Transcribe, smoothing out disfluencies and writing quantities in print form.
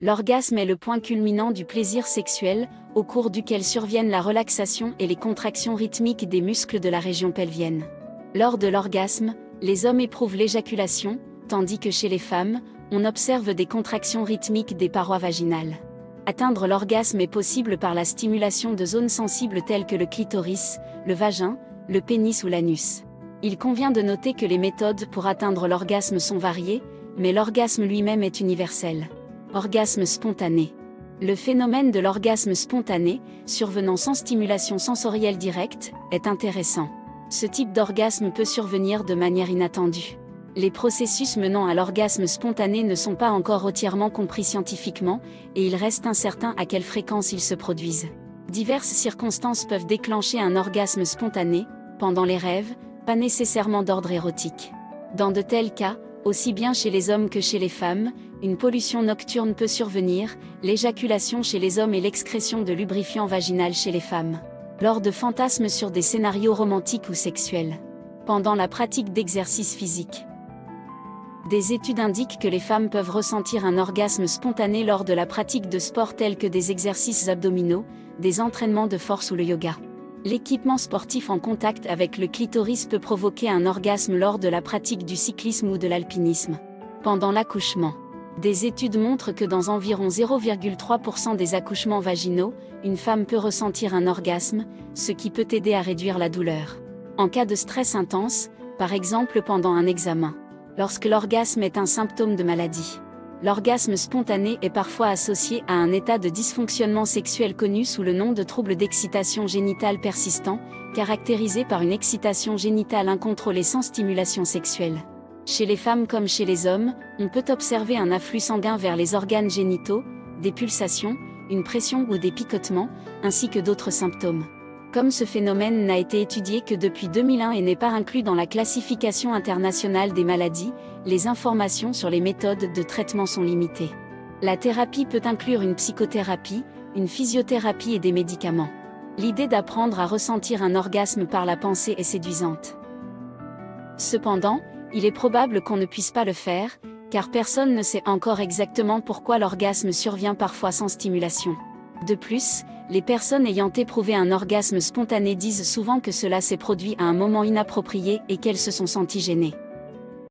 L'orgasme est le point culminant du plaisir sexuel, au cours duquel surviennent la relaxation et les contractions rythmiques des muscles de la région pelvienne. Lors de l'orgasme, les hommes éprouvent l'éjaculation, tandis que chez les femmes, on observe des contractions rythmiques des parois vaginales. Atteindre l'orgasme est possible par la stimulation de zones sensibles telles que le clitoris, le vagin, le pénis ou l'anus. Il convient de noter que les méthodes pour atteindre l'orgasme sont variées, mais l'orgasme lui-même est universel. Orgasme spontané. Le phénomène de l'orgasme spontané, survenant sans stimulation sensorielle directe, est intéressant. Ce type d'orgasme peut survenir de manière inattendue. Les processus menant à l'orgasme spontané ne sont pas encore entièrement compris scientifiquement, et il reste incertain à quelle fréquence ils se produisent. Diverses circonstances peuvent déclencher un orgasme spontané, pendant les rêves, pas nécessairement d'ordre érotique. Dans de tels cas, aussi bien chez les hommes que chez les femmes, une pollution nocturne peut survenir, l'éjaculation chez les hommes et l'excrétion de lubrifiant vaginal chez les femmes. Lors de fantasmes sur des scénarios romantiques ou sexuels. Pendant la pratique d'exercices physiques. Des études indiquent que les femmes peuvent ressentir un orgasme spontané lors de la pratique de sports tels que des exercices abdominaux, des entraînements de force ou le yoga. L'équipement sportif en contact avec le clitoris peut provoquer un orgasme lors de la pratique du cyclisme ou de l'alpinisme. Pendant l'accouchement. Des études montrent que dans environ 0,3% des accouchements vaginaux, une femme peut ressentir un orgasme, ce qui peut aider à réduire la douleur. En cas de stress intense, par exemple pendant un examen. Lorsque l'orgasme est un symptôme de maladie. L'orgasme spontané est parfois associé à un état de dysfonctionnement sexuel connu sous le nom de trouble d'excitation génitale persistant, caractérisé par une excitation génitale incontrôlée sans stimulation sexuelle. Chez les femmes comme chez les hommes, on peut observer un afflux sanguin vers les organes génitaux, des pulsations, une pression ou des picotements, ainsi que d'autres symptômes. Comme ce phénomène n'a été étudié que depuis 2001 et n'est pas inclus dans la classification internationale des maladies, les informations sur les méthodes de traitement sont limitées. La thérapie peut inclure une psychothérapie, une physiothérapie et des médicaments. L'idée d'apprendre à ressentir un orgasme par la pensée est séduisante. Cependant, il est probable qu'on ne puisse pas le faire, car personne ne sait encore exactement pourquoi l'orgasme survient parfois sans stimulation. De plus, les personnes ayant éprouvé un orgasme spontané disent souvent que cela s'est produit à un moment inapproprié et qu'elles se sont senties gênées.